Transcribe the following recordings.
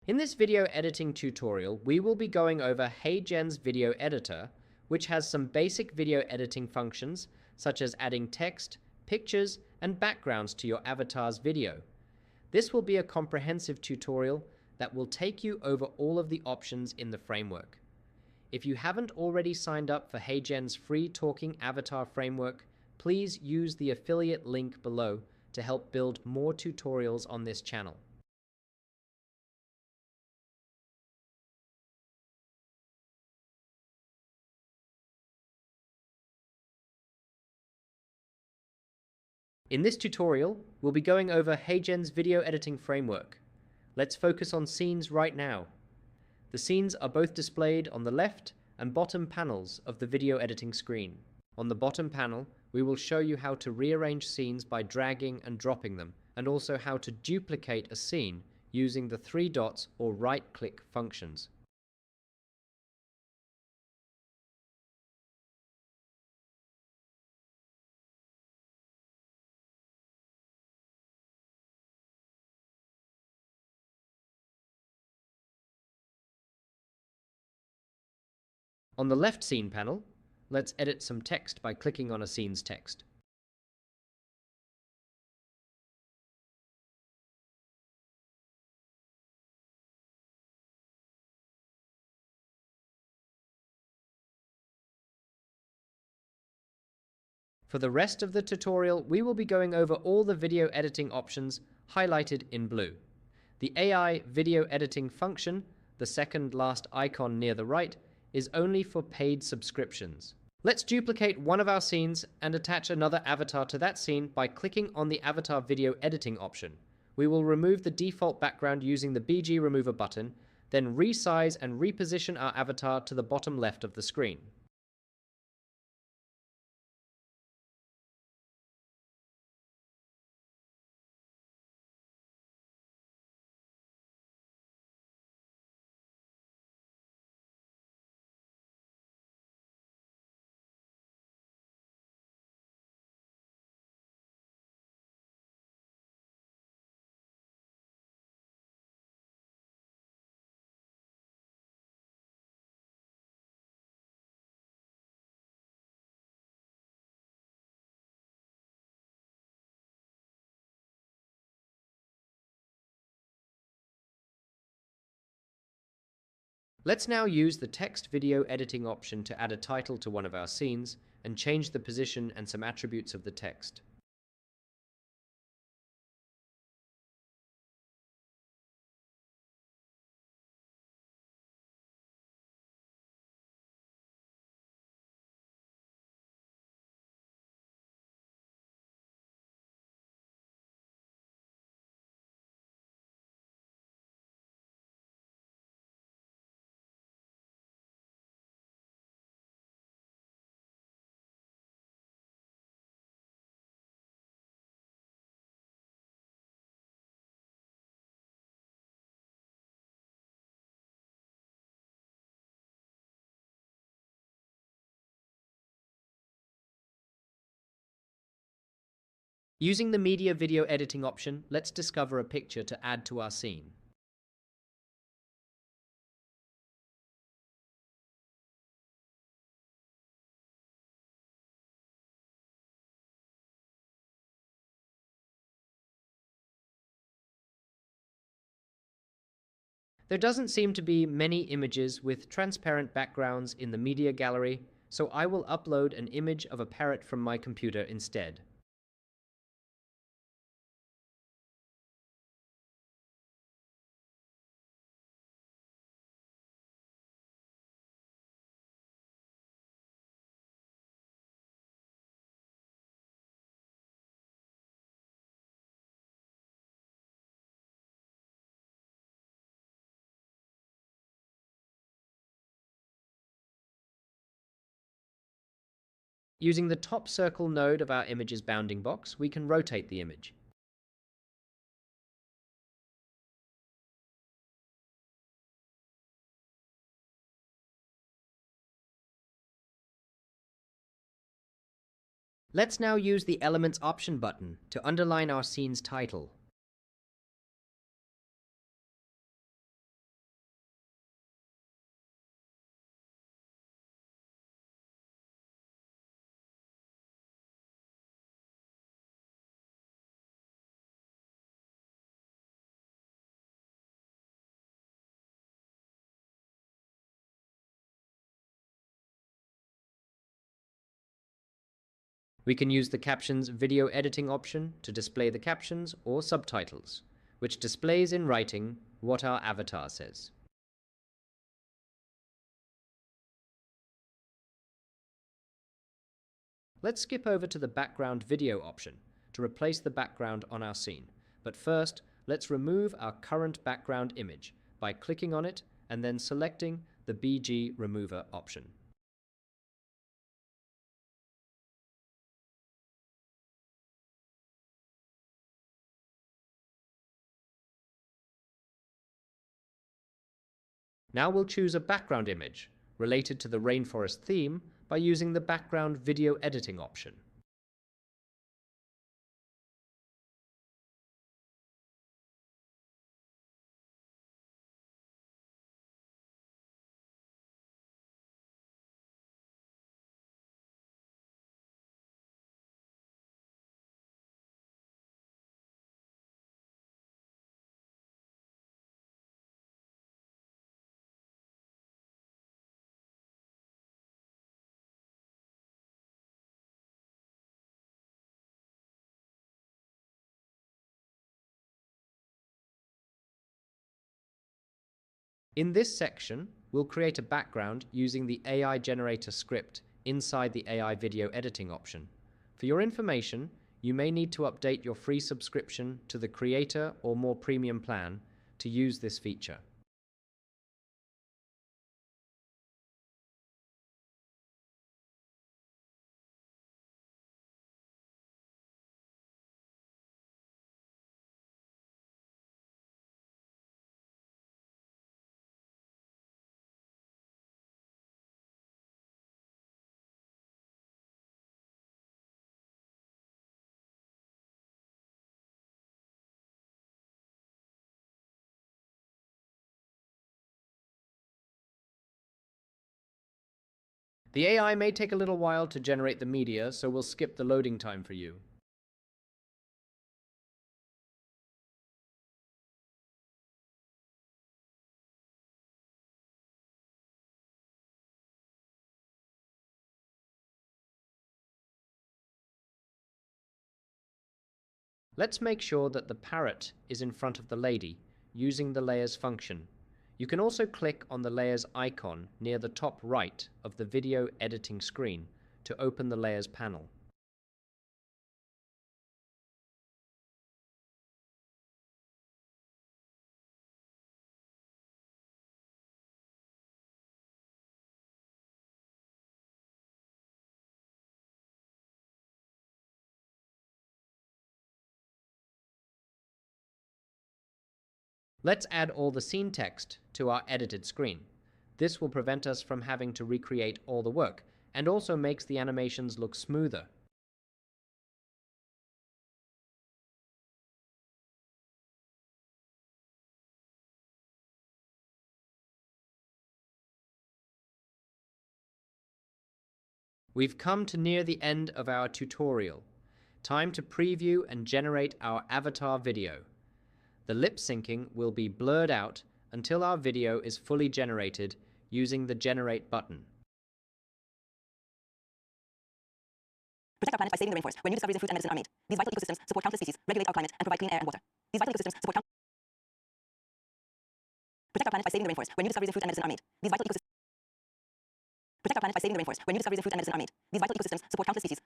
In this video editing tutorial, we will be going over HeyGen's video editor, which has some basic video editing functions, such as adding text, pictures, and backgrounds to your avatar's video. This will be a comprehensive tutorial that will take you over all of the options in the framework. If you haven't already signed up for HeyGen's free talking avatar framework, please use the affiliate link below to help build more tutorials on this channel. In this tutorial, we'll be going over HeyGen's video editing framework. Let's focus on scenes right now. The scenes are both displayed on the left and bottom panels of the video editing screen. On the bottom panel, we will show you how to rearrange scenes by dragging and dropping them, and also how to duplicate a scene using the 3 dots or right-click functions. On the left scene panel, let's edit some text by clicking on a scene's text. For the rest of the tutorial, we will be going over all the video editing options highlighted in blue. The AI video editing function, the second last icon near the right, is only for paid subscriptions. Let's duplicate one of our scenes and attach another avatar to that scene by clicking on the avatar video editing option. We will remove the default background using the BG remover button, then resize and reposition our avatar to the bottom left of the screen. Let's now use the text video editing option to add a title to one of our scenes and change the position and some attributes of the text. Using the media video editing option, let's discover a picture to add to our scene. There doesn't seem to be many images with transparent backgrounds in the media gallery, so I will upload an image of a parrot from my computer instead. Using the top circle node of our image's bounding box, we can rotate the image. Let's now use the Elements option button to underline our scene's title. We can use the Captions video editing option to display the captions or subtitles, which displays in writing what our avatar says. Let's skip over to the background video option to replace the background on our scene. But first, let's remove our current background image by clicking on it and then selecting the BG Remover option. Now we'll choose a background image related to the rainforest theme by using the background video editing option. In this section, we'll create a background using the AI generator script inside the AI video editing option. For your information, you may need to update your free subscription to the Creator or more premium plan to use this feature. The AI may take a little while to generate the media, so we'll skip the loading time for you. Let's make sure that the parrot is in front of the lady using the layers function. You can also click on the layers icon near the top right of the video editing screen to open the layers panel. Let's add all the scene text to our edited screen. This will prevent us from having to recreate all the work, and also makes the animations look smoother. We've come to near the end of our tutorial. Time to preview and generate our avatar video. The lip syncing will be blurred out until our video is fully generated using the Generate button. Protect our planet by saving the rainforest, where new discoveries in fruit and medicine are made. These vital ecosystems support countless species, regulate our climate, and provide clean air and water. These vital ecosystems support Protect our planet by saving the rainforest, where new discoveries in fruit and medicine are made. These vital ecosystems Protect our planet by saving the rainforest, where new discoveries in fruit and medicine are made. These vital ecosystems support countless species.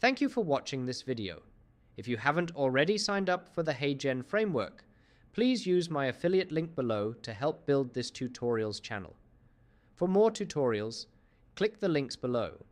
Thank you for watching this video. If you haven't already signed up for the HeyGen framework, please use my affiliate link below to help build this tutorials channel. For more tutorials, click the links below.